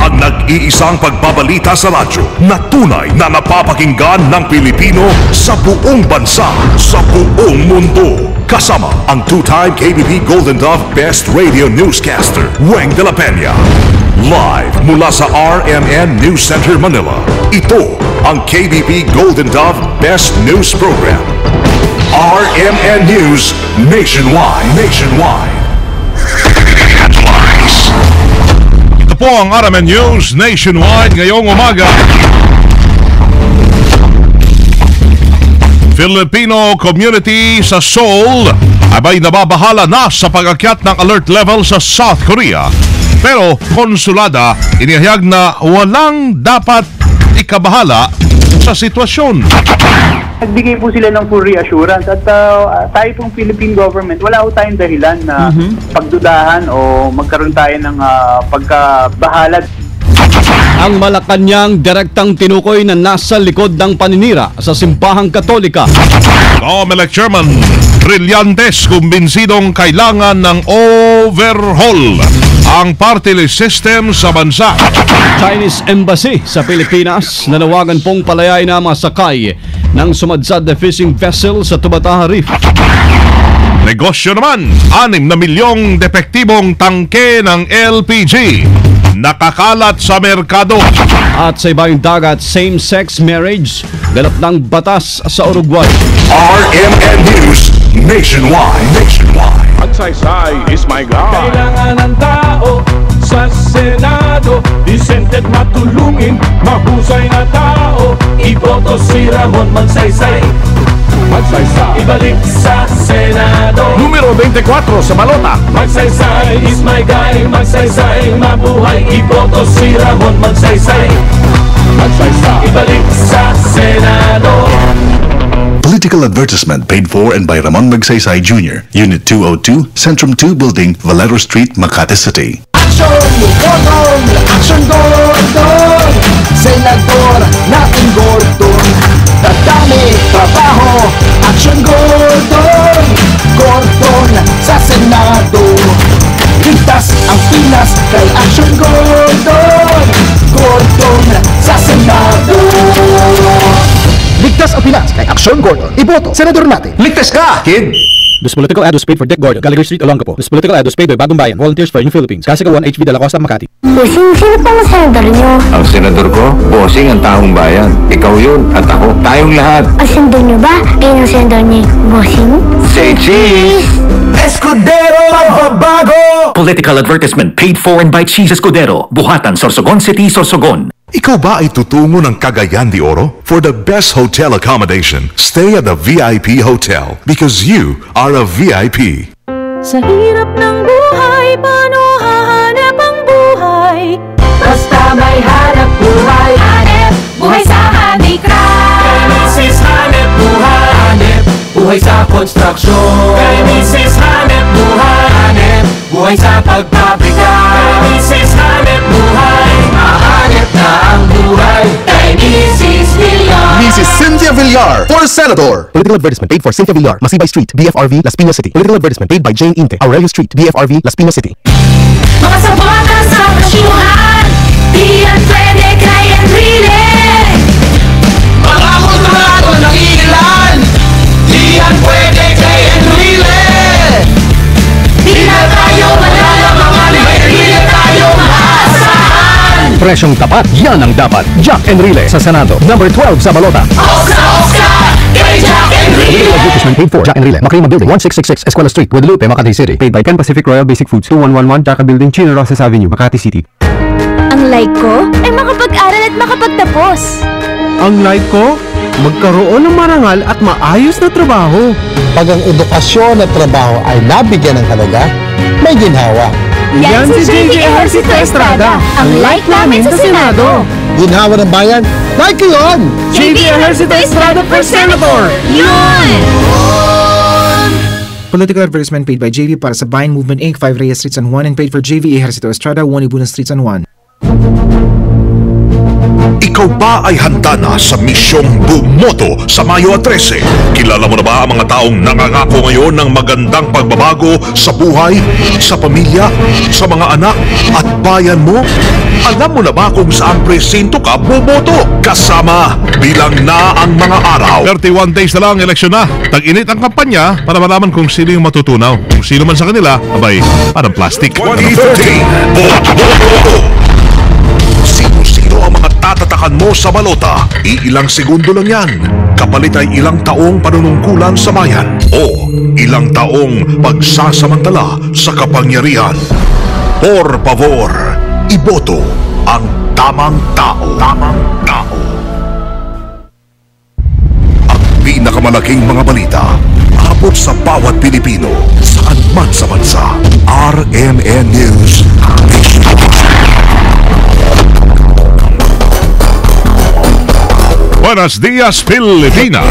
ang nag-iisang pagbabalita sa radyo na tunay na napapakinggan ng Pilipino sa buong bansa, sa buong mundo. Kasama ang two-time KBP Golden Dove Best Radio Newscaster, Weng de la Peña. Live mula sa RMN News Center, Manila. Ito ang KBP Golden Dove Best News Program. RMN News Nationwide. Ito po ang RMN News Nationwide ngayong umaga. Filipino community sa Seoul ay nababahala na sa pag-akyat ng alert level sa South Korea. Pero konsulada inihayag na walang dapat ikabahala sa sitwasyon. Nagbigay po sila ng full reassurance at tayo pong Philippine government, wala po tayong dahilan na pagdudahan o magkaroon tayo ng pagkabahala. Ang Malacanang direktang tinukoy na nasa likod ng paninira sa Simbahang Katolika. COMELEC Chairman Brillantes kumbinsidong kailangan ng overhaul ang party list system sa bansa. Chinese Embassy sa Pilipinas nanawagan pong palayain na mga sakay ng sumadsad na fishing vessel sa Tubataha Reef. Negosyo naman, 6 na milyong depektibong tangke ng LPG nakakalat sa merkado. At sa ibayong dagat, same-sex marriage galap ng batas sa Uruguay. RMN News Nationwide. Magsaysay is my God. Kailangan ng tao sa Senado, disente at matulungin, mahusay na tao, iboto si Ramon Magsaysay. Ibalik sa Senado. Numero 24 sa balota. Magsaysay is my guy, Magsaysay mabuhay, iboto si Ramon Magsaysay. Ibalik sa Senado. Political advertisement paid for and by Ramon Magsaysay Jr., Unit 202, Centrum 2 Building, Valero Street, Makati City. Action, Gordon! Action, Gordon! Senador natin Gordon, dadami trabaho. Action, Gordon! Gordon sa Senado. Ligtas ang Pinas kay Action, Gordon! Gordon sa Senado. Ligtas ang Pinas kay Action, Gordon. Iboto, senador natin. Ligtas ka, kid! This political ad was paid for Dick Gordon, Gallagher Street, Olongapo. This political ad was paid by Bagong Bayan, Volunteers for New Philippines, Kasika 1 HV de la Costa, Makati. Bossing, sino pang senador nyo? Ang senador ko, bossing ang taong bayan. Ikaw yun at ako, tayong lahat. Ang senador nyo ba? Kayo ang senador ni Bossing? Say cheese! Escudero magbabago! Political advertisement paid for and by Cheese Escudero, Buhatan, Sorsogon City, Sorsogon. Ikaw ba ay tutungo ng Cagayan de Oro? For the best hotel accommodation, stay at the VIP Hotel because you are a VIP. Sa hirap ng buhay, paano hahanap ang buhay? Basta may hanap buhay. Hanep, buhay sa handicraft. Kay Mrs. Hanep buhay. Hanep, buhay sa construction. Kay Mrs. Hanep buhay. Hanep, buhay sa pagpabrika. Kay Mrs. Hanep buhay. Mahanep na ang buhay. Kay Mrs. Villar. Mrs. Cynthia Villar for Senador. Political advertisement paid for Cynthia Villar, Masibay Street, BFRV, Las Piñas City. Political advertisement paid by Jane Inte, Aurelio Street, BFRV, Las Piñas City. Mga sabota sa kasyuhan, di yan pwede kay Enrile. Mga kontrado ng ilan, di yan pwede kay Enrile. Di na tayo manalo, mga Enrile tayo maasahan. Presyong tapat, yan ang dapat. Jack Enrile sa Senado, number 12 sa balota. Oska, kay Jack Enrile. Political advertisement paid for Jack Enrile, Macrima Building, 1666 Escuela Street, Guadalupe, Makati City. Paid by Pan Pacific Royal Basic Foods, 2111 Jaca Building, Chino Rosas Avenue, Makati City. Ang like ko ay makapag-aral at makapagtapos. Ang like ko, magkaroon ng marangal at maayos na trabaho. Pag ang edukasyon at trabaho ay nabigyan ng halaga, may ginhawa. Yan si JV Ejercito Estrada, ang like namin sa Senado. Ginhawa ng bayan, like ko yun! JV Ejercito Estrada for Senator! Yun! Political advertisement paid by JV para sa Bayan Movement Inc. 5 Reyes Street San Juan and paid for JV Ejercito Estrada 1 Ibunan Street San Juan. Ikaw ba ay handa na sa misyong bumoto sa Mayo 13? Kilala mo na ba ang mga taong nangangako ngayon ng magandang pagbabago sa buhay, sa pamilya, sa mga anak at bayan mo? Alam mo na ba kung saan presinto ka bumoto? Kasama bilang na ang mga araw. 31 days na lang, eleksyon na. Tag-init ang kampanya para malaman kung sino yung matutunaw. Kung sino man sa kanila, abay, parang plastic. 2013, boto! Sino-sino ang mga tatatakan mo sa balota? Iilang segundo lang yan. Kapalit ay ilang taong panunungkulan sa bayan o ilang taong pagsasamantala sa kapangyarihan. Por favor, iboto ang tamang tao. Tamang tao. Ang pinakamalaking mga balita abot sa bawat Pilipino saan man sa bansa. RMN News. Buenos Dias, Pilipinas.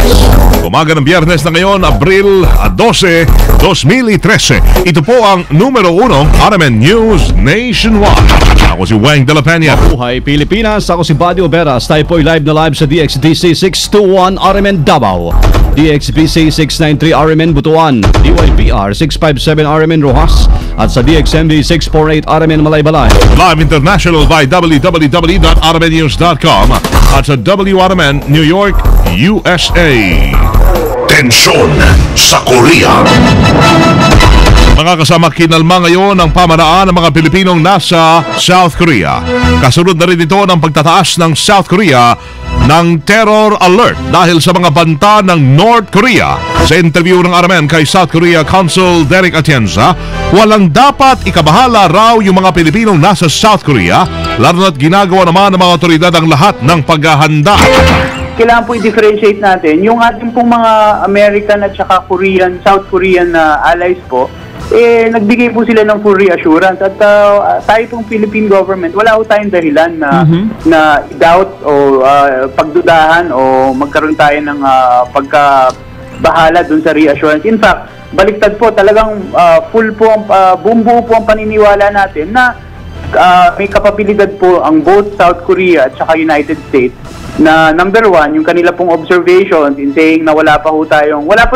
Umaga ng Biyernes na ngayon, Abril 12, 2013. Ito po ang numero 1 RMN News Nationwide. Ako si Weng de la Peña. Mabuhay Pilipinas, ako si Buddy Oberas. Tayo po'y live na live sa DXDC 621 RMN Davao, DXBC 693 RMN Butuan, DYPR 657 RMN Rojas, at sa DXMD 648 RMN Malaybalay. Live international by www.rmnnews.com at sa WRMN New York, USA. Tensyon sa Korea. Mga kasama, kinalma ngayon ang pamaraan ng mga Pilipinong nasa South Korea. Kasunod na rin ito ng pagtataas ng South Korea ng terror alert dahil sa mga banta ng North Korea. Sa interview ng RMN kay South Korea Consul Derek Atienza, walang dapat ikabahala raw yung mga Pilipinong nasa South Korea, lalo na't ginagawa naman ng mga otoridad ang lahat ng paghahanda. Kailangan po i-differentiate natin yung ating pong mga American at saka Korean, South Korean allies po, nagbigay po sila ng full reassurance at tayo pong Philippine government, wala po tayong dahilan na doubt o pagdudahan o magkaroon tayo ng pagkabahala dun sa reassurance. In fact, baliktad po, talagang full po, buong buo po ang paniniwala natin na may kapabilidad po ang both South Korea at saka United States na number one, yung kanila pong observations in saying na wala pong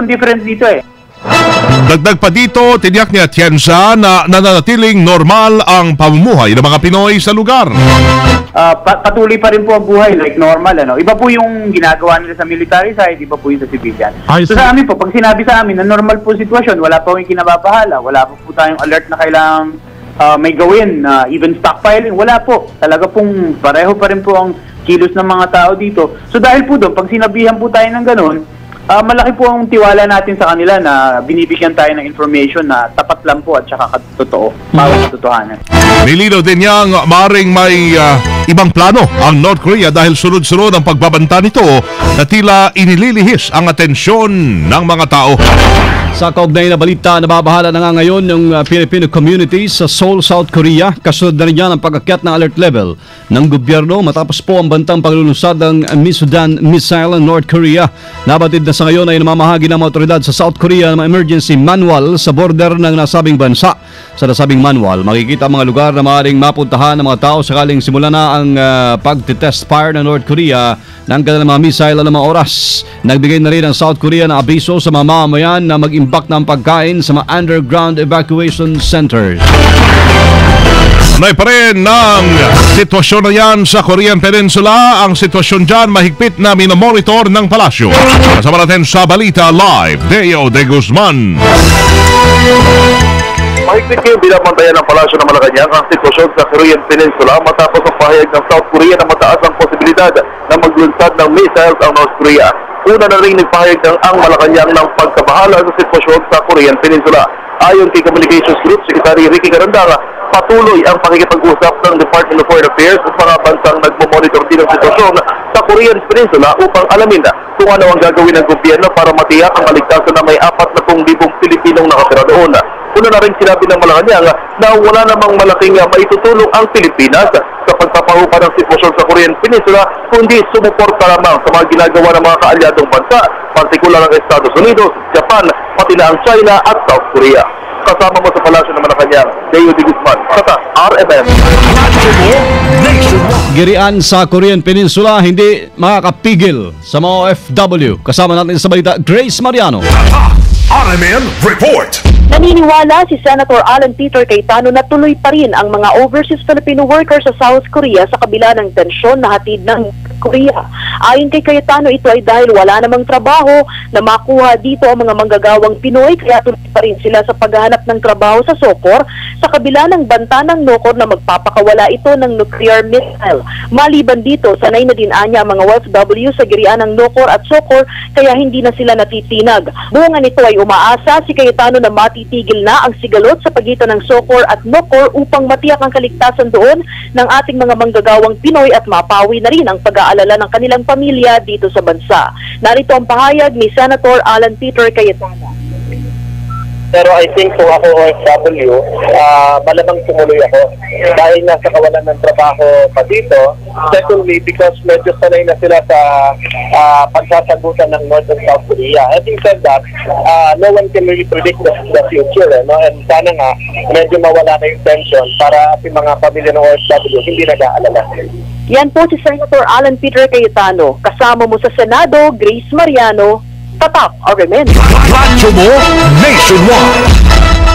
difference dito eh. Dagdag pa dito, tiniyak ni Atienza na nananatiling normal ang pamumuhay ng mga Pinoy sa lugar. Patuloy pa rin po ang buhay like normal. Iba po yung ginagawa nila sa military side, iba po yung sa civilian. So sa amin po, pag sinabi sa amin na normal po sitwasyon, wala po yung kinababahala, wala po tayong alert na kailangang may gawin, even stockpiling, wala po. Talaga pong pareho pa rin po ang kilos ng mga tao dito. So dahil po doon, pag sinabihan po tayo ng ganun, malaki po ang tiwala natin sa kanila na binibigyan tayo ng information na tapat lang po at saka totoo, katotohanan. Nilinaw din niyang maaaring may ibang plano ang North Korea dahil sunod-sunod ang pagbabanta nito na tila inililihis ang atensyon ng mga tao. Sa kaugnay na balita, nababahala na nga ngayon ng Filipino community sa Seoul, South Korea. Kasunod na rin yan ang pag-akyat ng alert level ng gobyerno matapos po ang bantang paglulusad ng Misudan missile ng North Korea. Nabatid na sa ngayon ay namamahagi ng mga otoridad sa South Korea ng emergency manual sa border ng nasabing bansa. Sa nasabing manual, makikita ang mga lugar na maaaring mapuntahan ng mga tao sakaling simula na ang pag-test fire ng North Korea ng kanilang mga missile ng mga oras. Nagbigay na rin ang South Korea ng abiso sa mga mamamayan na mag-imbak ng pagkain sa mga underground evacuation centers. Nay pa rin ng sitwasyon na yan sa Korean Peninsula. Ang sitwasyon dyan mahigpit na minomonitor ng palasyo. Kasama natin sa Balita Live, Deo de Guzman. Mahigpit kayo binabantayan ng palasyo ng Malacanang ang sitwasyon sa Korean Peninsula matapos ang pahayag ng South Korea na mataas ang posibilidad na maglunsad ng missiles ang North Korea. Una na rin nagpahayag ng ang Malacanang ng pagkabahala sa sitwasyon sa Korean Peninsula. Ayon kay Communications Group Secretary Ricky Garandanga, patuloy ang pakikipag-usap ng Department of Foreign Affairs at mga bansang nagmomonitor din ng sitwasyon sa Korean Peninsula upang alamin kung ano ang gagawin ng gobyerno para matiyak ang kaligtasan na may 40,000 Pilipinong nakatira doon. Una na rin sinabi ng Malacanang na wala namang malaking maitutulong ang Pilipinas sa pagpapahupa ng sitwasyon sa Korean Peninsula, kundi sumuporta lamang sa mga ginagawa ng mga kaalyadong bansa, partikular ang Estados Unidos, Japan, pati na ang China at South Korea. Kasama mo sa palasyo ng Malacanang, Deo de Guzman, Kata RMN. Girian sa Korean Peninsula hindi makakapigil sa mga OFW. Kasama natin sa balita, Grace Mariano. RMN Report. Naniniwala si Senator Alan Peter Cayetano na tuloy pa rin ang mga overseas Filipino workers sa South Korea sa kabila ng tensyon na hatid ng Korea. Ayon kay Cayetano, ito ay dahil wala namang trabaho na makuha dito ang mga manggagawang Pinoy, kaya tuloy pa rin sila sa paghahanap ng trabaho sa SOCOR sa kabila ng banta ng NOCOR na magpapakawala ito ng nuclear missile. Maliban dito, sanay na din anya ang mga OFW sa girian ng NOCOR at SOCOR kaya hindi na sila natitinag. Bunga nito ay umaasa si Cayetano na matitigil na ang sigalot sa pagitan ng SOCOR at NOCOR upang matiyak ang kaligtasan doon ng ating mga manggagawang Pinoy at mapawi na rin ang pag-aalala ng kanilang pamilya dito sa bansa. Narito ang pahayag ni Senator Alan Peter Cayetano. Pero I think kung ako OFW, malamang tumuloy ako dahil nasa kawalan ng trabaho pa dito. Secondly, because medyo sanay na sila sa pagsasagutan ng North and South Korea. Having said that, no one can really predict the future. No? And sana nga, medyo mawala na yung tension para sa mga pamilya ng OFW hindi nag-aalala. Yan po si Senator Alan Peter Cayetano. Kasama mo sa Senado, Grace Mariano, Tatak RMN. Radyo mo nationwide.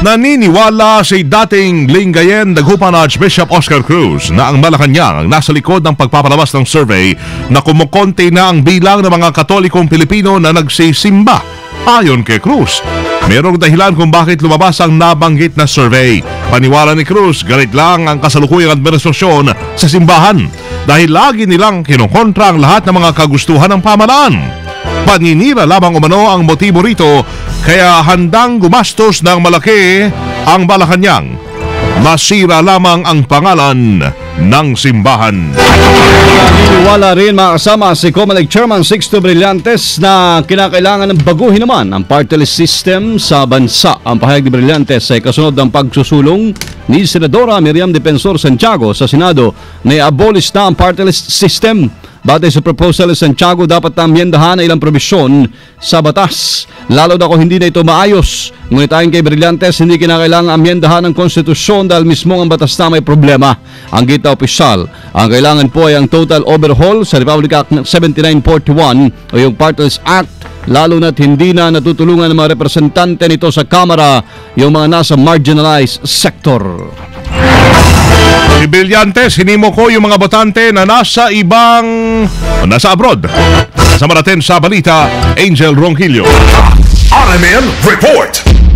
Naniniwala si dating Lingayen Dagupan Archbishop Oscar Cruz na ang Malacanang ang nasa likod ng pagpapalabas ng survey na kumukonti na ang bilang ng mga Katolikong Pilipino na nagsisimba. Ayon kay Cruz, mayroong dahilan kung bakit lumabas ang nabanggit na survey. Paniwala ni Cruz, galit lang ang kasalukuyang administrasyon sa simbahan dahil lagi nilang kinukontra ang lahat ng mga kagustuhan ng pamalaan. Paninira lamang umano ang motibo rito kaya handang gumastos ng malaki ang Malacanang. Masira lamang ang pangalan ng simbahan. Naniniwala rin mga kasama si Comelec Chairman Sixto Brillantes na kinakailangan ng baguhin naman ang party list system sa bansa. Ang pahayag ni Brillantes ay kasunod ng pagsusulong ni Senadora Miriam Defensor Santiago sa Senado na i-abolish na ang party list system. Batay sa proposal ni Santiago, dapat na amyendahan ang ilang probisyon sa batas. Lalo na kung hindi na ito maayos. Ngunit ayon kay Brillantes, hindi kinakailangan amyendahan ng konstitusyon dahil mismo ang batas na may problema. Ang gita opisyal, ang kailangan po ay ang total overhaul sa Republic Act 7941 o yung Party List Act, lalo na't hindi na natutulungan ng mga representante nito sa Kamara yung mga nasa marginalized sector. Si Brillantes, hinimo ko yung mga botante na nasa abroad. Sa Maraten sa balita, Angel Ronquillo. RMN Report.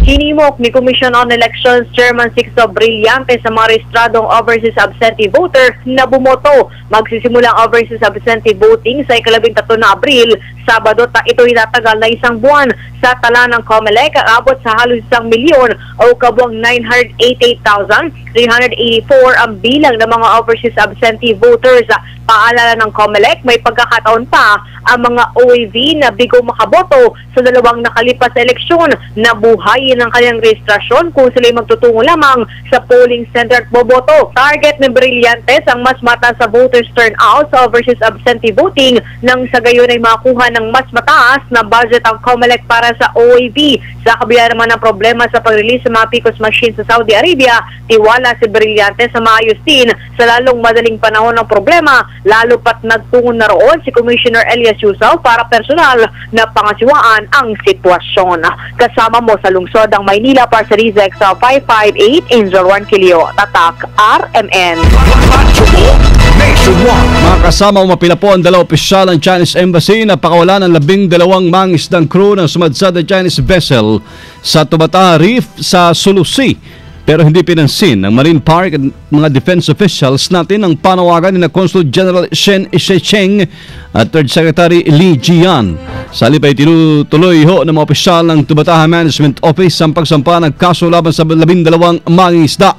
Hinimok ni Commission on Elections Chairman Sixto Brillantes sa mga rehistradong overseas absentee voters na bumoto. Magsisimula ang overseas absentee voting sa 13 na Abril, Sabado. Ito itatagal na isang buwan. Sa tala ng Comelec, aabot sa halos 1 milyon o kabuang 988,384 ang bilang ng mga overseas absentee voters. Paalala ng Comelec, may pagkakataon pa ang mga OAV na bigo makaboto sa dalawang nakalipas na eleksyon na buhayin ng kanyang rehistrasyon kung sila'y magtutungo lamang sa polling center at boboto. Target ng Brillantes ang mas mataas sa voters turnout sa overseas absentee voting nang sa gayon ay makuha ng mas mataas na budget ang Comelec para sa OAV. Sa kabila naman ng problema sa pag-release sa mga PCOS machines sa Saudi Arabia, tiwala si Brillantes sa maayos din sa lalong madaling panahon ng problema, lalo pat nagtungon na roon si Commissioner Elias Yusuf para personal na pangasiwaan ang sitwasyon. Kasama mo sa lungsod ang Maynila para sa Rizek sa 558 Angel Ronquillo, Tatak RMN. Mga kasama, umapila po ang dalawa opisyal ng Chinese Embassy na pakawalan ng 12 mangisdang crew ng sumadsad na Chinese vessel sa Tubataha Reef sa Sulu Sea. Pero hindi pinansin ng Marine Park at mga defense officials natin ang panawagan ni Consul General Shen Ishecheng at Third Secretary Li Jian. Sa halip ay tinutuloy ho ng mga opisyal ng Tubataha Management Office ang pagsampa ng kaso laban sa 12 mangingisda.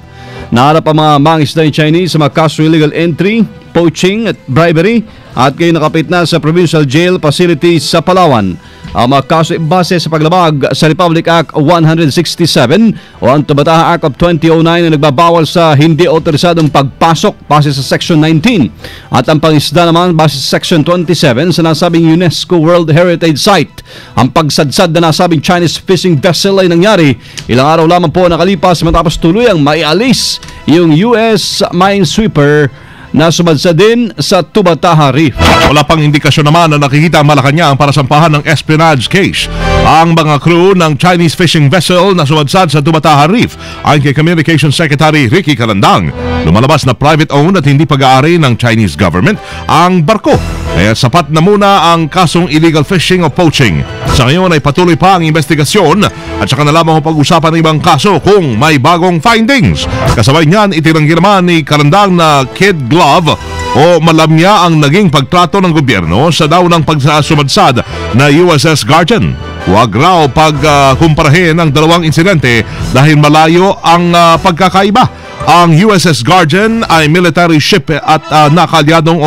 Naharap ang mga mangisda ng Chinese sa mga kaso illegal entry, poaching at bribery at kayo nakapit na sa Provincial Jail Facilities sa Palawan. Ang mga kaso base sa paglabag sa Republic Act 167 o ang Tubataha Act of 2009 na nagbabawal sa hindi otorisadong pagpasok base sa Section 19 at ang pangisda naman base sa Section 27 sa nasabing UNESCO World Heritage Site. Ang pagsadsad na nasabing Chinese fishing vessel ay nangyari ilang araw lamang po nakalipas matapos tuluyang maialis yung US minesweeper na sumadsa din sa Tubataha Reef. Wala pang indikasyon naman na nakikita ang Malacanang para sampahan ng espionage case ang mga crew ng Chinese fishing vessel na sumadsad sa Tubataha Reef. Ayon kay Communications Secretary Ricky Calandang, lumalabas na private-owned at hindi pag-aari ng Chinese government ang barko. Kaya sapat na muna ang kasong illegal fishing o poaching. Sa ngayon ay patuloy pa ang investigasyon at saka na lamang pag-usapan ng ibang kaso kung may bagong findings. Kasabay niyan, itinanggi naman ni Calandang na kid glove o malamya ang naging pagtrato ng gobyerno sa daw ng pagsasumadsad na USS Guardian. Huwag raw pagkumparahin ang dalawang insidente dahil malayo ang pagkakaiba. Ang USS Guardian ay military ship at nakalyadong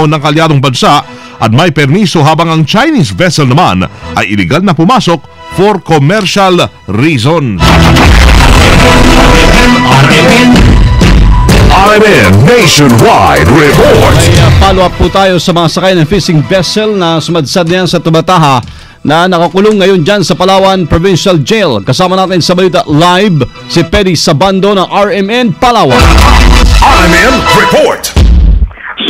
bansa at may permiso, habang ang Chinese vessel naman ay illegal na pumasok for commercial reasons. RMN Nationwide Report. Follow up po tayo sa mga sakay ng fishing vessel na sumadsad niyan sa Tubataha na nakakulong ngayon dyan sa Palawan Provincial Jail. Kasama natin sa balita live si Pedi Sabando ng RMN Palawan. RMN Report.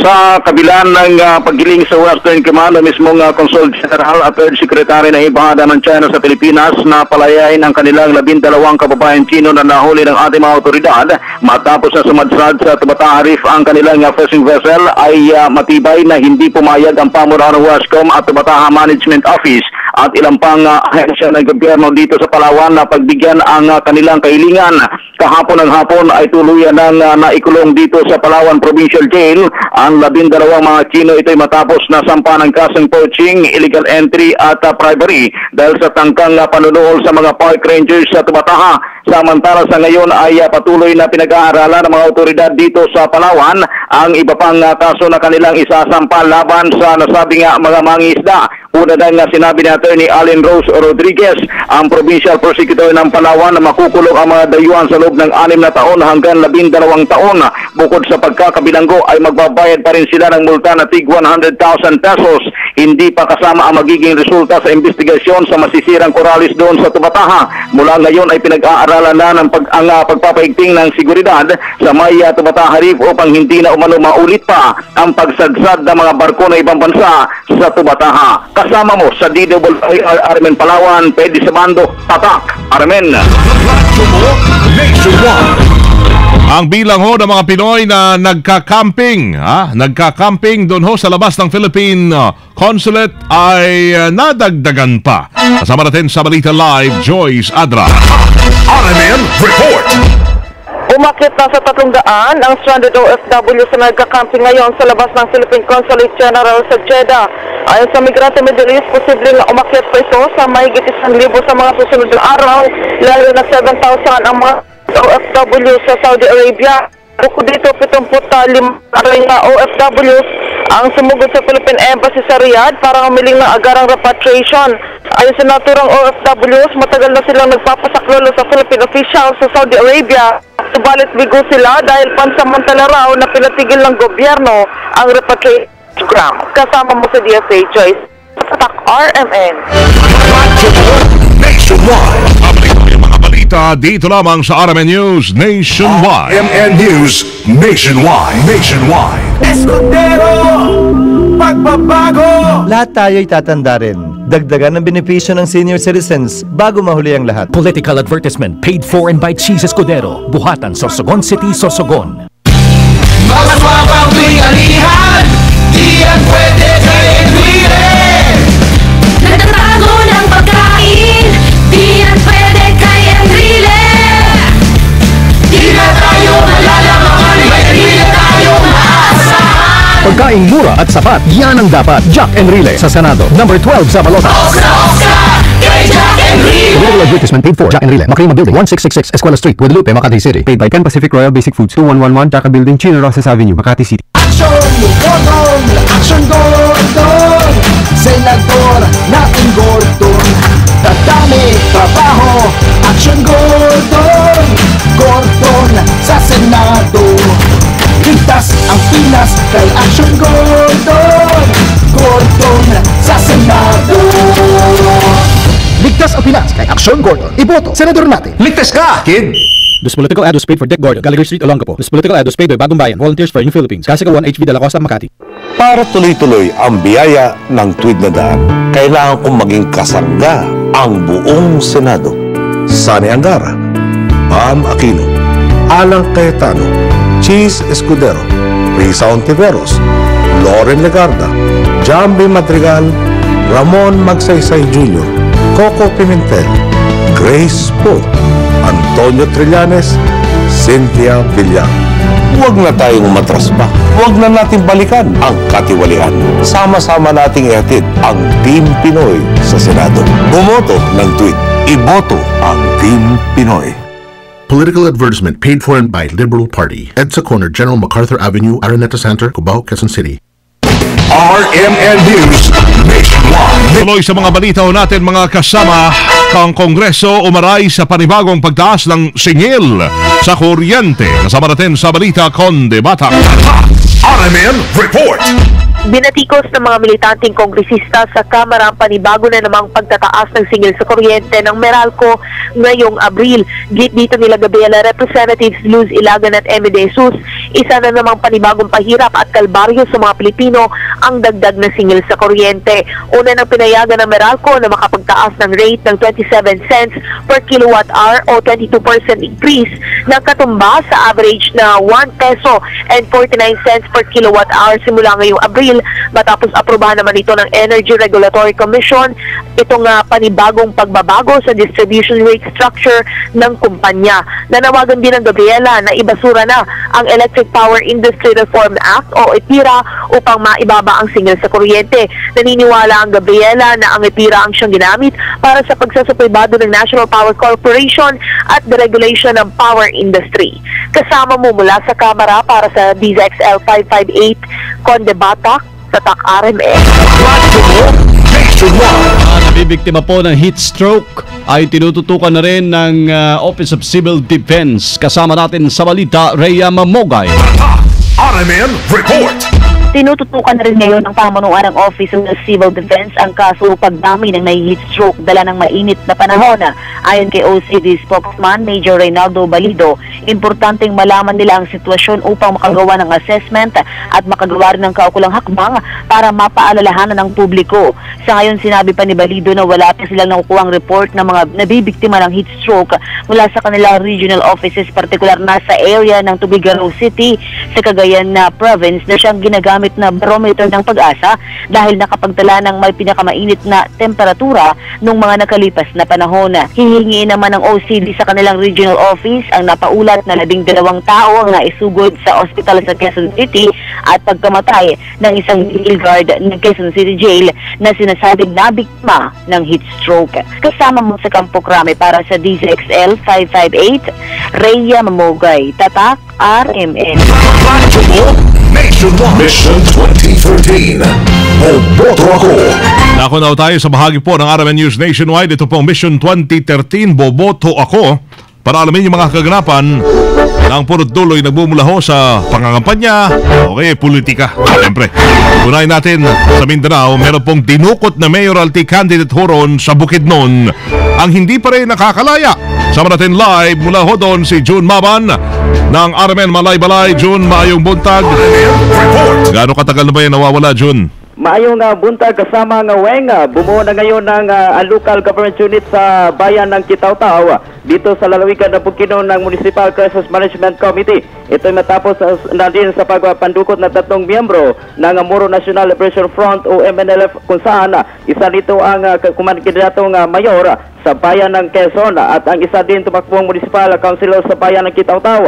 Sa kabila ng paggiling sa Western Command, mismong Consul General at Third Secretary na Embahada ng China sa Pilipinas na palayain ang kanilang 12 kababayan Chino na nahuli ng ating mga otoridad matapos na sumadsad sa Tubataha Reef ang kanilang fishing vessel ay matibay na hindi pumayag ang pamunuan ng WESCOM at Tubataha Management Office at ilang pang ahensya ng gobyerno dito sa Palawan na pagbigyan ang kanilang kahilingan. Kahapon ng hapon ay tuluyan ng naikulong dito sa Palawan Provincial Jail ang 12 mga Chino. Ito'y matapos na sampa ng kasong poaching, illegal entry at bribery dahil sa tangkang panunuol sa mga park rangers sa Tubataha. Samantala sa ngayon ay patuloy na pinag-aaralan ng mga otoridad dito sa Palawan ang iba pang kaso na kanilang isasampa laban sa nasabing mga mangingisda. Una na sinabi ni Attorney Allen Rose Rodriguez, ang Provincial Prosecutor ng Palawan, na makukulong ang mga dayuhan sa loob ng 6 na taon hanggang 12 taon. Bukod sa pagkakabilanggo ay magbabayad pa rin sila ng multa na tig 100,000 pesos. Hindi pa kasama ang magiging resulta sa investigasyon sa masisirang koralis doon sa Tubataha. Mula ngayon ay pinag-aaralan na ng pagpapaigting ng seguridad sa may Tubataha Reef upang hindi na umano maulit pa ang pagsadsad ng mga barko na ibang bansa sa Tubataha. Kasama mo sa RMN Palawan, Pedi Sabando, Tatak, RMN. Ang bilang ho ng mga Pinoy na nagka-camping doon ho sa labas ng Philippine Consulate ay nadagdagan pa. Kasama natin sa Balita Live, Joyce Adra. RMN Report. Umakyat na sa 300 ang stranded OFW sa nagka-camping ngayon sa labas ng Philippine Consulate General sa Jeddah. Ayon sa Migrante Middle East, posibleng umakyat pa ito sa mahigit 1,000 sa mga susunod na araw, lalo na 7,000 ang mga OFW sa Saudi Arabia. Bukod dito, 75 na OFWs ang sumugod sa Philippine Embassy sa Riyadh para humiling ng agarang repatriation. Ayon sa naturang OFWs, matagal na silang nagpapasaklolo sa Philippine officials sa Saudi Arabia. Subalit bigo sila dahil pansamantala raw na pinatigil ng gobyerno ang repatriation program. Kasama mo sa DFA, Joyce. Tatak RMN. Nationwide. Mga balita dito lamang sa RMN News Nationwide. RMN News Nationwide. Escudero, pagbabago. Lahat tayo'y tatanda rin. Dagdagan ng benepisyo ng senior citizens bago mahuli ang lahat. Political advertisement paid for and by Cheese Escudero, Buhatan, Sorsogon City, Sorsogon. Mga swapang tuwing-alihan, di yan pwede kay Enrile. Nagtatago ng pagkain, di yan pwede kay Enrile. Di na tayo malalaman, may Enrile tayo maasahan. Pagkain mura at sapat, yan ang dapat. Jack Enrile sa Senado, number 12 sa balota. Oksa, kay Jack Enrile. Political advertisement paid for Jack Enrile, Macrima Building, 1666 Escuela Street, Guadalupe, Makati City. Paid by Pan Pacific Royal Basic Foods, 2111 Jaca Building, Chino Rosas Avenue, Makati City. Aksyon, Gordon, aksyon, Gordon. Senador natin Gordon, dadami trabaho. Aksyon, Gordon, Gordon sa Senado. Ligtas ang Pinas kay Aksyon, Gordon, Gordon sa Senado. Ligtas ang Pinas kay Aksyon Gordon. Iboto, Senador natin. Ligtas ka, kid! This political ad was paid for Dick Gordon, Gallagher Street, Olongapo. This political ad was paid by Bagong Bayan, Volunteers for New Philippines, Kasagawan, HV de la Costa, Makati. Para tuloy-tuloy ang biyaya ng tuwid na daan, kailangan kong maging kasangga ang buong Senado. Sani Angara, Pam Aquino, Alang Cayetano, Cheese Escudero, Risa Ontiveros, Loren Legarda, Jambi Madrigal, Ramon Magsaysay Jr., Coco Pimentel, Grace Poe, Antonio Trillanes, Cynthia Villar. Huwag na tayong umatras pa. Huwag na natin balikan ang katiwalian. Sama-sama nating ihatid ang Team Pinoy sa Senado. Bumoto ng tweet. Iboto ang Team Pinoy. Political advertisement paid for by Liberal Party. EDSA Corner, General MacArthur Avenue, Araneta Center, Cubao, Quezon City. RMN News Nationwide. Tuloy sa mga balita natin mga kasama, ang Kongreso umaray sa panibagong pagtaas ng singil sa kuryente. Kasama natin sa balita Conde Bata. RMN Report. Binatikos ng mga militanteng kongresista sa Kamara ang panibago na namang pagtataas ng singil sa kuryente ng Meralco ngayong Abril. Git dito nila Gabriela Representatives Luz Ilagan at Emi De Jesus, isa na namang panibagong pahirap at kalbaryo sa mga Pilipino ang dagdag na singil sa kuryente. Una nang pinayagan ng Meralco na makapagtaas ng rate ng 27 cents per kilowatt hour o 22% increase na katumba sa average na 1 peso and 49 cents per kilowatt hour simula ngayong Abril, matapos aprobahan naman ito ng Energy Regulatory Commission itong panibagong pagbabago sa distribution rate structure ng kumpanya. Nanawagan din ng Gabriela na ibasura na ang Electric Power Industry Reform Act o EPIRA upang maibaba ang singil sa kuryente. Naniniwala ang Gabriela na ang EPIRA ang siyang ginamit para sa pagsasapaybado ng National Power Corporation at deregulation ng power industry. Kasama mo mula sa Kamara para sa DZXL 558 Conde Bata, Tatak RMN. Nabibiktima po ng heat stroke ay tinututukan na rin ng Office of Civil Defense. Kasama natin sa balita, Rhea Mamogay. RMN Report. Tinututukan na rin ngayon ng pamunuan ng Office of Civil Defense ang kaso pagdami ng may-heat stroke dala ng mainit na panahon. Ayon kay OCD spokesman Major Reynaldo Balido, importanteng malaman nila ang sitwasyon upang makagawa ng assessment at makagawa rin ng kaukulang hakbang para mapaalalahanan ng publiko. Sa ngayon, sinabi pa ni Balido na wala pa silang nakukuhang report ng mga nabibiktima ng heat stroke mula sa kanilang regional offices, partikular na sa area ng Tuguegarao City sa Cagayan na province na siyang ginagamit na barometer ng Pag-asa dahil nakapagtala ng may pinakamainit na temperatura noong mga nakalipas na panahon. Hihingi naman ng OCD sa kanilang regional office ang napaulat na 12 tao ang naisugod sa ospital sa Quezon City at pagkamatay ng isang jail guard ng Quezon City Jail na sinasabing nabiktima ng heat stroke. Kasama mo sa Campo Crame para sa DZXL 558, Rhea Mamogay, Tatak RMN. Mission 2013. Boboto ako. Nakunaw tayo sa bahagi po ng RMN News Nationwide. Ito pong Mission 2013, Boboto Ako. Para alamin yung mga kaganapan ng purot duloy nagbumula ho sa pangangampanya o politika. Siyempre, unahin natin sa Mindanao, meron pong dinukot na mayoralty candidate horon sa Bukidnon ang hindi pa rin nakakalaya. Sama natin live mula ho doon si June Maban ng RMN Malay-Balay. June, maayong buntag. Gaano katagal na ba yan nawawala, June? Maayong buntag kasama ng Weng. Bumuo na ngayon ng local government unit sa bayan ng Kitaw-Taw dito sa lalawigan ng Bukidnon ng Municipal Crisis Management Committee. Ito ay matapos na din sa pagpandukot na 3 miyembro ng Moro National Liberation Front o MNLF kung saan isa nito ang kandidatong mayor sa bayan ng Quezon at ang isa din tumakbong municipal councilor sa bayan ng Kitaw-Taw.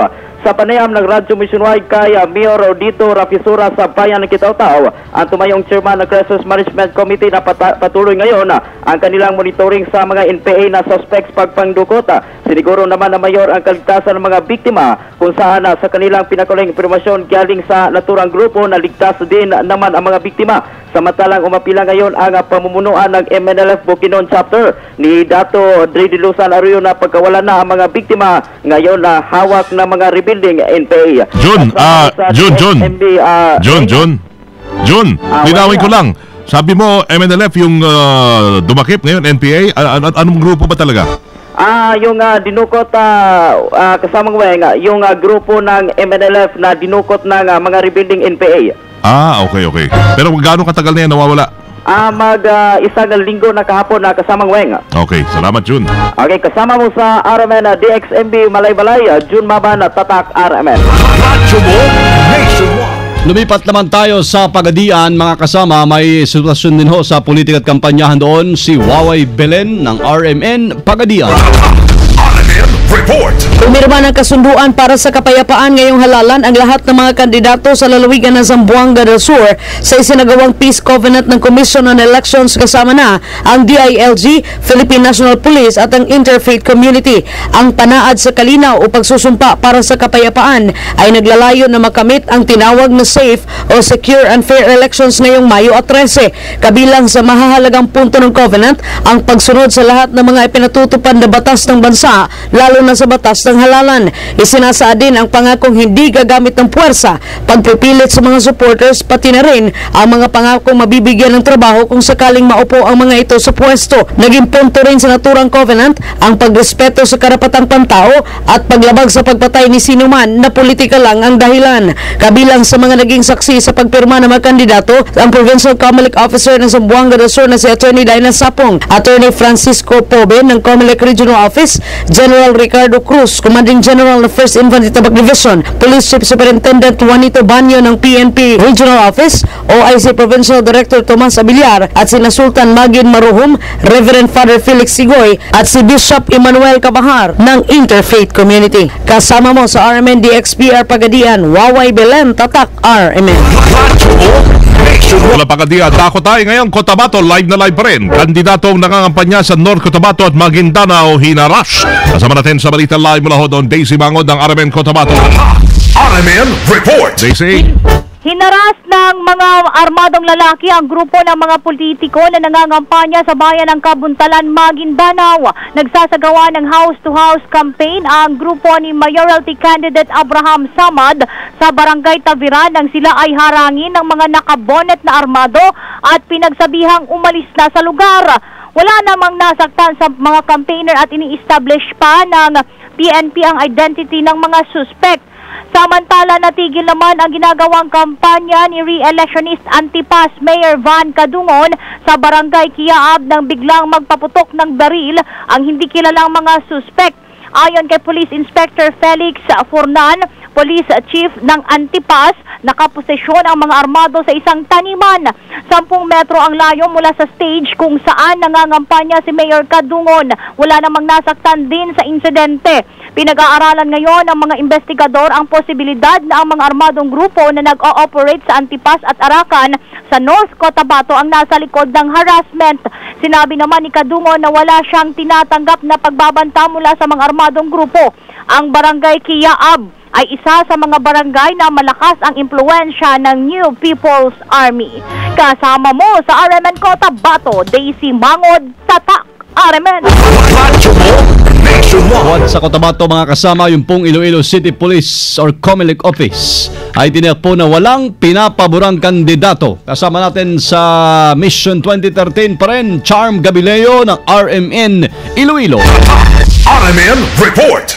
Sa panayam ng Radyo Nationwide kay Mayor Odito Rafisura sa bayan ng Kitaw-Taw, ang tumayong chairman ng Crisis Management Committee na patuloy ngayon ang kanilang monitoring sa mga NPA na suspects pagpandukot. Siniguro naman na mayor ang kaligtasan ng mga biktima kung saan sa kanilang pinakuling impormasyon galing sa naturang grupo na ligtas din naman ang mga biktima. Samantalang umapila ngayon ang pamumunuan ng MNLF Bukidnon Chapter ni Dato Dre de Luzan Arroyo na pagkawala na ang mga biktima ngayon na hawak ng mga rebuilding NPA. June, linawin ko lang. Sabi mo MNLF yung dumakip ngayon, NPA. Anong grupo ba talaga? Yung dinukot kasamang Weng, yung grupo ng MNLF na dinukot ng mga rebuilding NPA. Okay. Pero gaano katagal na yan nawawala? Isang linggo na kahapon na kasamang Weng. Okay, salamat Jun. Okay, kasama mo sa RMN DXMB Malay-Balay, Jun Maban, Tatak RMN. Lumipat naman tayo sa Pagadian, mga kasama. May sitwasyon din ho sa politika at kampanyahan doon si Waway Belen ng RMN Pagadian. Report! Pumirma ng kasunduan para sa kapayapaan ngayong halalan ang lahat ng mga kandidato sa lalawigan ng Zamboanga del Sur sa isinagawang Peace Covenant ng Commission on Elections, kasama na ang DILG, Philippine National Police at ang Interfaith Community. Ang panaad sa kalinaw o pagsusumpa para sa kapayapaan ay naglalayo na makamit ang tinawag na safe o secure and fair elections ngayong Mayo at 13. Kabilang sa mahahalagang punto ng Covenant ang pagsunod sa lahat ng mga ipinatutupad na batas ng bansa, lalo na sa batas ng halalan. Isinasaad din ang pangakong hindi gagamit ng puwersa, pagpipilit sa mga supporters, pati na rin ang mga pangakong mabibigyan ng trabaho kung sakaling maupo ang mga ito sa pwesto. Naging punto rin sa naturang Covenant ang pagrespeto sa karapatang pantao at paglabag sa pagpatay ni sinuman na politika lang ang dahilan. Kabilang sa mga naging saksi sa pagpirma ng mga kandidato, ang Provincial Comelec Officer ng Zamboanga del Sur na si Attorney Dina Sapong, Attorney Francisco Pobe ng Comelec Regional Office, General Ricardo Cruz, Commanding General ng 1st Infantry Tabak Division, Police Chief Superintendent Juanito Banyo ng PNP Regional Office, OIC Provincial Director Tomas Abiliar at sina Sultan Magin Maruhum, Reverend Father Felix Sigoy at si Bishop Emmanuel Cabahar ng Interfaith Community. Kasama mo sa RMN DXPR Pagadian, Waway Belen, Tatak RMN. Wala Pagadian, Dako tayo ngayon. Cotabato, live na live pa rin. Kandidatong nangangampanya sa North Cotabato at Maguindanao, hinarash. Kasama natin sa Balita Live mula ho doon, Daisy Mangod ng RMN Cotabato. RMN Report! Daisy? Hinaras ng mga armadong lalaki ang grupo ng mga politiko na nangangampanya sa bayan ng Kabuntalan, Maguindanao. Nagsasagawa ng house-to-house campaign ang grupo ni Mayoralty Candidate Abraham Samad sa Barangay Taviran nang sila ay harangin ng mga nakabonet na armado at pinagsabihang umalis na sa lugar. Wala namang nasaktan sa mga campaigner at ini-establish pa ng PNP ang identity ng mga suspect. Samantala, natigil naman ang ginagawang kampanya ni re-electionist Antipas Mayor Van Kadungon sa Barangay Kiaab nang biglang magpaputok ng baril ang hindi kilalang mga suspect. Ayon kay Police Inspector Felix Fornan, Police Chief ng Antipas, nakaposisyon ang mga armado sa isang taniman. 10 metro ang layo mula sa stage kung saan nangangampanya si Mayor Kadungon. Wala namang nasaktan din sa insidente. Pinag-aaralan ngayon ng mga investigador ang posibilidad na ang mga armadong grupo na nag-ooperate sa Antipas at Arakan sa North Cotabato ang nasa likod ng harassment. Sinabi naman ni Kadungon na wala siyang tinatanggap na pagbabanta mula sa mga armadong grupo. Ang Barangay Kiaab ay isa sa mga barangay na malakas ang impluensya ng New People's Army. Kasama mo sa RMN Cotabato, Daisy Mangod, Tatak RMN. Buwan sa Cotabato, mga kasama, yung pong Iloilo City Police or Comelec Office ay tiniyak po na walang pinapaborang kandidato. Kasama natin sa Mission 2013 pa rin, Charm Gabileo ng RMN Iloilo. RMN Report!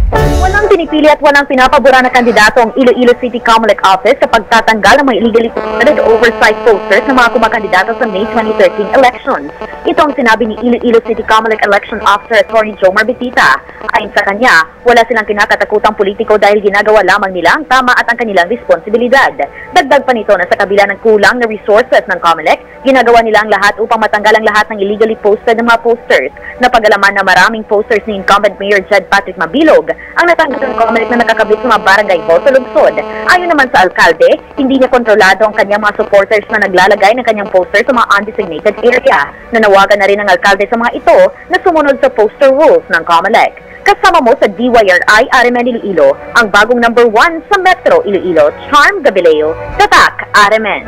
Walang pinipili at walang pinapabura na kandidato ang Iloilo City Comelec Office sa pagtatanggal ng mga illegally posted oversight posters ng mga kumakandidato sa May 2013 elections. Ito ang sinabi ni Iloilo City Comelec Election Officer Attorney Jomar Betita. Ayon sa kanya, wala silang kinakatakutang politiko dahil ginagawa lamang nila ang tama at ang kanilang responsibilidad. Dagdag pa nito na sa kabila ng kulang na resources ng Comelec, ginagawa nila ang lahat upang matanggal ang lahat ng illegally posted ng mga posters. Napagalaman na maraming posters ni incumbent Mayor Jed Patrick Mabilog ang natanggap ng Comelec na nakakabit sa mga barangay hall sa lungsod. Ayon naman sa alkalde, hindi niya kontrolado ang kanyang mga supporters na naglalagay ng kanyang poster sa mga undesignated area. Nanawagan na rin ang alkalde sa mga ito na sumunod sa poster rules ng Comelec. Kasama mo sa DYRI RMN Iloilo, ang bagong number 1 sa Metro Iloilo, Charm Gabileo, Tatak RMN.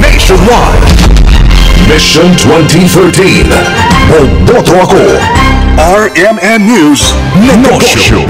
Nationwide. Mission 2013. Boboto ako. RMN News Negosyo.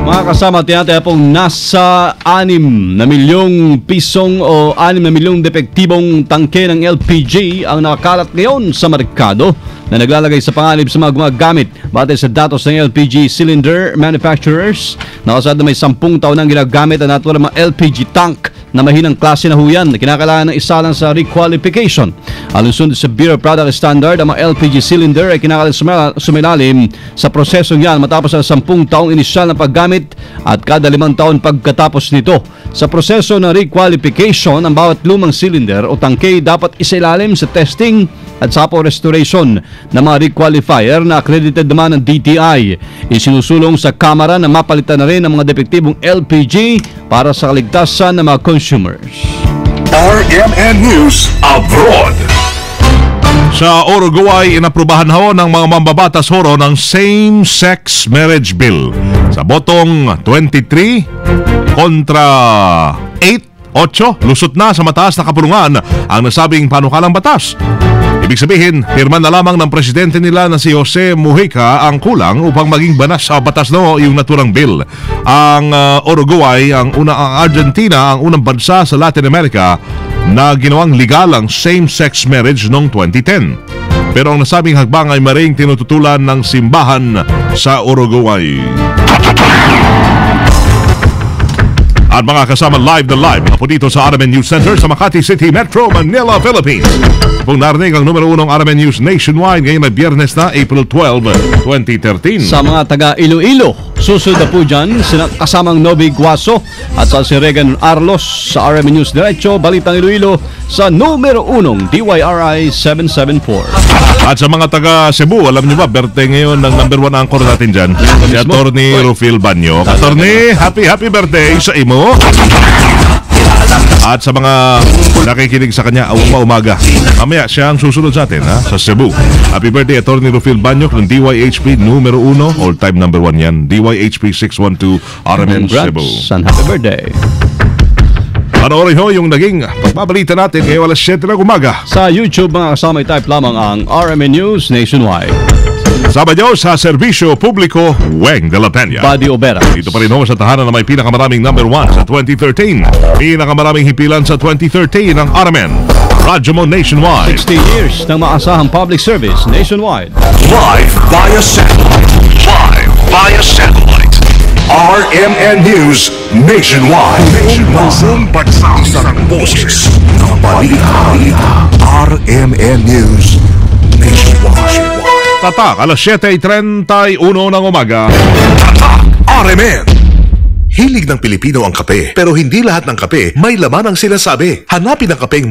Mga kasama, tinataya pong nasa 6 na milyong pisong o 6 na milyong depektibong tangke ng LPG ang nakakalat ngayon sa merkado. na naglalagay sa panganib sa mga gumagamit. Batay sa datos ng LPG cylinder manufacturers, nakasad na may 10 taon nang ginagamit ang naturang mga LPG tank na mahinang klase na huyan na kinakailangan ng isalang sa requalification. Alunsod sa Bureau of Product Standard, ang mga LPG cylinder ay kinakailangan sumilalim sa prosesong yan matapos ang 10 taong inisyal na paggamit at kada 5 taon pagkatapos nito. Sa proseso ng requalification, ang bawat lumang cylinder o tangke dapat isailalim sa testing at sa restoration ng mga requalifier na accredited naman ng DTI. Isinusulong sa Kamara na mapalitan na rin ang mga depektibong LPG para sa kaligtasan ng mga consumers. RMN News Abroad. Sa Uruguay, inaprubahan ho ng mga mambabatas horo ng same-sex marriage bill. Sa botong 23 kontra 8 lusot na sa mataas na kapulungan ang nasabing panukalang batas. Ibig sabihin, pirma na lamang ng presidente nila na si Jose Mujica ang kulang upang maging banas sa batas yung naturang bill. Ang Uruguay, ang Argentina, ang unang bansa sa Latin America na ginawang legal ang same-sex marriage noong 2010. Pero ang nasabing hagbang ay maring tinututulan ng simbahan sa Uruguay. At mga kasama live na live po dito sa RMN News Center sa Makati City, Metro Manila, Philippines. Kung narinig ang numero 1 RMN News nationwide ngayon ay Biyernes na April 12, 2013. Sa mga taga Iloilo, susunod na po dyan kasamang Novi Guaso at sa si Regan Arlos sa RMN News Diretso, Balitang Iloilo sa numero 1 DYRI 774. At sa mga taga Cebu, alam niyo ba, birthday ngayon ng number 1 anchor natin dyan, si Atty. Rufil Banyo. Atty., happy birthday sa imo. At sa mga nakikinig sa kanya umaga, mamaya siya ang susunod sa atin sa Cebu. Happy birthday, Atty. Rufil Banyo ng DYHP numero 1, all-time number 1 yan, DYHP 612 RMN Cebu. And happy birthday. Panoorin ho yung naging pagbabalita natin ngayong alas 7 ng umaga. Sa YouTube, mga kasama, type lamang ang RMN News Nationwide. Sabado sa Serbisyo Publiko, Weng de la Peña. Buddy Obera. Dito pa rin ho sa tahanan na may pinakamaraming number 1 sa 2013. Pinakamaraming himpilan sa 2013 ng RMN. Radyo mo nationwide. 60 years ng maasahang public service nationwide. Live via satellite. RMN News nationwide. Buong bansa, isang boses ng balita. RMN News nationwide. Tatak, alas 7:31 ng umaga. Tatak, RMN. Hilig ng Pilipino ang kape, pero hindi lahat ng kape may laman ang sinasabi. Hanapin ang kapeng